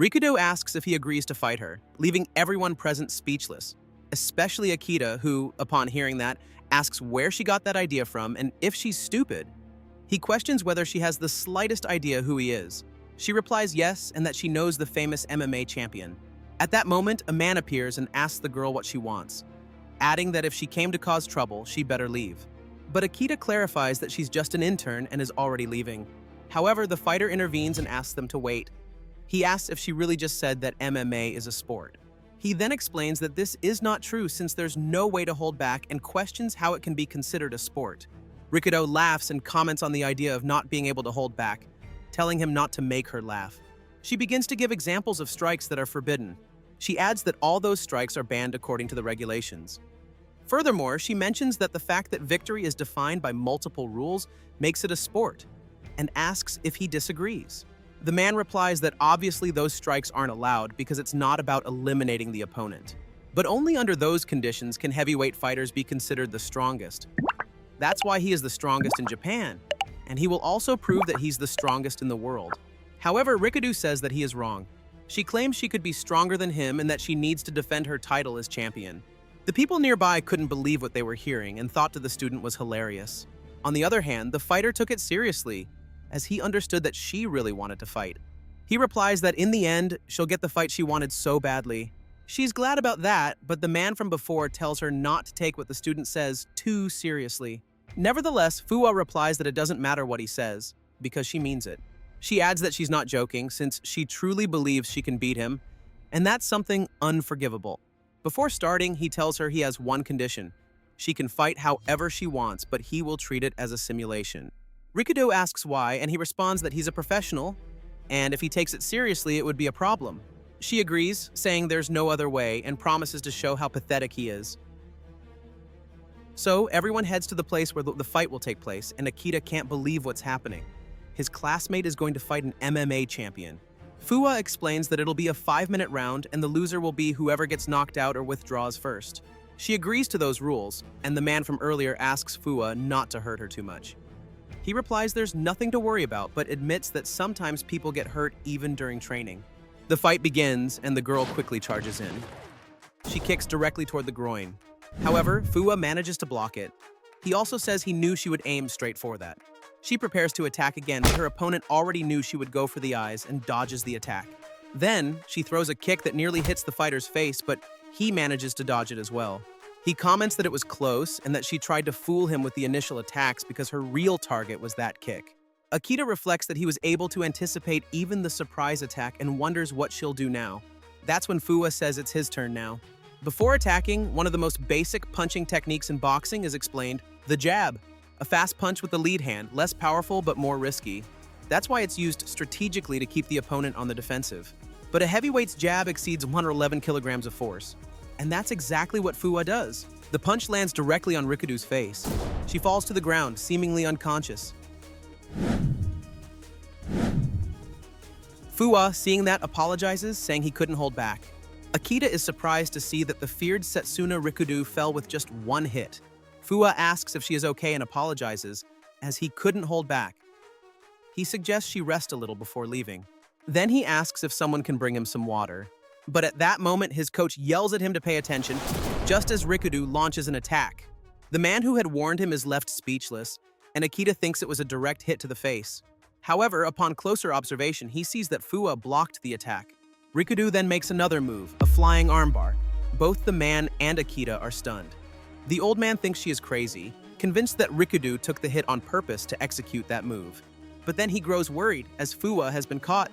Rikudo asks if he agrees to fight her, leaving everyone present speechless, especially Akita, who, upon hearing that, asks where she got that idea from and if she's stupid. He questions whether she has the slightest idea who he is. She replies yes, and that she knows the famous MMA champion. At that moment, a man appears and asks the girl what she wants, adding that if she came to cause trouble, she better leave. But Akita clarifies that she's just an intern and is already leaving. However, the fighter intervenes and asks them to wait. He asks if she really just said that MMA is a sport. He then explains that this is not true since there's no way to hold back and questions how it can be considered a sport. Rikudo laughs and comments on the idea of not being able to hold back, telling him not to make her laugh. She begins to give examples of strikes that are forbidden. She adds that all those strikes are banned according to the regulations. Furthermore, she mentions that the fact that victory is defined by multiple rules makes it a sport, and asks if he disagrees. The man replies that obviously those strikes aren't allowed because it's not about eliminating the opponent. But only under those conditions can heavyweight fighters be considered the strongest. That's why he is the strongest in Japan, and he will also prove that he's the strongest in the world. However, Rikudo says that he is wrong. She claims she could be stronger than him and that she needs to defend her title as champion. The people nearby couldn't believe what they were hearing and thought that the student was hilarious. On the other hand, the fighter took it seriously, as he understood that she really wanted to fight. He replies that in the end, she'll get the fight she wanted so badly. She's glad about that, but the man from before tells her not to take what the student says too seriously. Nevertheless, Fuwa replies that it doesn't matter what he says, because she means it. She adds that she's not joking, since she truly believes she can beat him, and that's something unforgivable. Before starting, he tells her he has one condition. She can fight however she wants, but he will treat it as a simulation. Rikudo asks why, and he responds that he's a professional, and if he takes it seriously, it would be a problem. She agrees, saying there's no other way, and promises to show how pathetic he is. So, everyone heads to the place where the fight will take place, and Akita can't believe what's happening. His classmate is going to fight an MMA champion. Fuwa explains that it'll be a 5-minute round, and the loser will be whoever gets knocked out or withdraws first. She agrees to those rules, and the man from earlier asks Fuwa not to hurt her too much. He replies there's nothing to worry about, but admits that sometimes people get hurt even during training. The fight begins, and the girl quickly charges in. She kicks directly toward the groin. However, Fuwa manages to block it. He also says he knew she would aim straight for that. She prepares to attack again, but her opponent already knew she would go for the eyes and dodges the attack. Then, she throws a kick that nearly hits the fighter's face, but he manages to dodge it as well. He comments that it was close and that she tried to fool him with the initial attacks because her real target was that kick. Akita reflects that he was able to anticipate even the surprise attack and wonders what she'll do now. That's when Fuwa says it's his turn now. Before attacking, one of the most basic punching techniques in boxing is explained, the jab. A fast punch with the lead hand, less powerful but more risky. That's why it's used strategically to keep the opponent on the defensive. But a heavyweight's jab exceeds 111 kilograms of force. And that's exactly what Fuwa does. The punch lands directly on Rikudo's face. She falls to the ground, seemingly unconscious. Fuwa, seeing that, apologizes, saying he couldn't hold back. Akita is surprised to see that the feared Setsuna Rikudo fell with just one hit. Fuwa asks if she is okay and apologizes, as he couldn't hold back. He suggests she rest a little before leaving. Then he asks if someone can bring him some water. But at that moment, his coach yells at him to pay attention, just as Rikudo launches an attack. The man who had warned him is left speechless, and Akita thinks it was a direct hit to the face. However, upon closer observation, he sees that Fuwa blocked the attack. Rikudo then makes another move, a flying armbar. Both the man and Akita are stunned. The old man thinks she is crazy, convinced that Rikudo took the hit on purpose to execute that move. But then he grows worried, as Fuwa has been caught.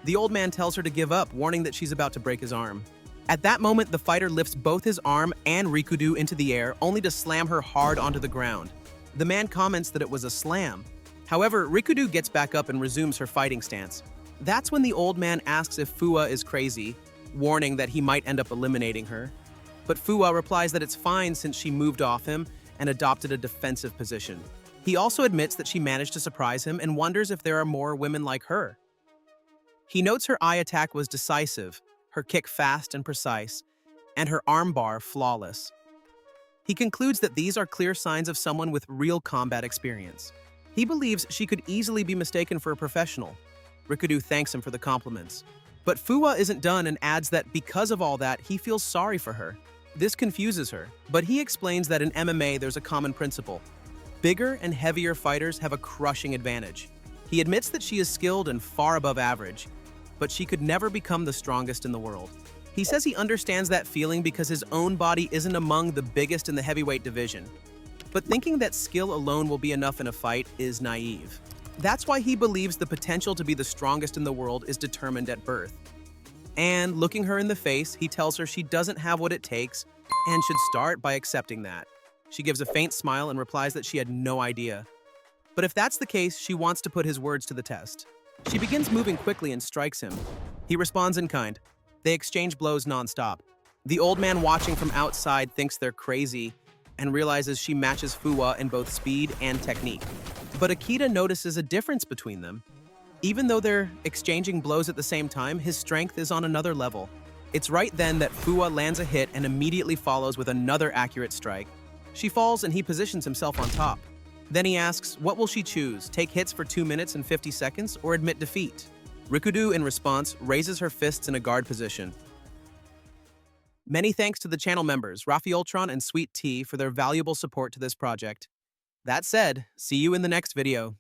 The old man tells her to give up, warning that she's about to break his arm. At that moment, the fighter lifts both his arm and Rikudo into the air, only to slam her hard onto the ground. The man comments that it was a slam. However, Rikudo gets back up and resumes her fighting stance. That's when the old man asks if Fuwa is crazy, warning that he might end up eliminating her. But Fuwa replies that it's fine since she moved off him and adopted a defensive position. He also admits that she managed to surprise him and wonders if there are more women like her. He notes her eye attack was decisive, her kick fast and precise, and her armbar flawless. He concludes that these are clear signs of someone with real combat experience. He believes she could easily be mistaken for a professional. Rikudo thanks him for the compliments. But Fuwa isn't done and adds that because of all that, he feels sorry for her. This confuses her, but he explains that in MMA there's a common principle. Bigger and heavier fighters have a crushing advantage. He admits that she is skilled and far above average, but she could never become the strongest in the world. He says he understands that feeling because his own body isn't among the biggest in the heavyweight division. But thinking that skill alone will be enough in a fight is naive. That's why he believes the potential to be the strongest in the world is determined at birth. And looking her in the face, he tells her she doesn't have what it takes and should start by accepting that. She gives a faint smile and replies that she had no idea. But if that's the case, she wants to put his words to the test. She begins moving quickly and strikes him. He responds in kind. They exchange blows nonstop. The old man watching from outside thinks they're crazy and realizes she matches Fuwa in both speed and technique. But Akita notices a difference between them. Even though they're exchanging blows at the same time, his strength is on another level. It's right then that Fuwa lands a hit and immediately follows with another accurate strike. She falls and he positions himself on top. Then he asks, what will she choose, take hits for 2 minutes and 50 seconds or admit defeat? Rikudu, in response, raises her fists in a guard position. Many thanks to the channel members, Rafioltron and Sweet Tea, for their valuable support to this project. That said, see you in the next video.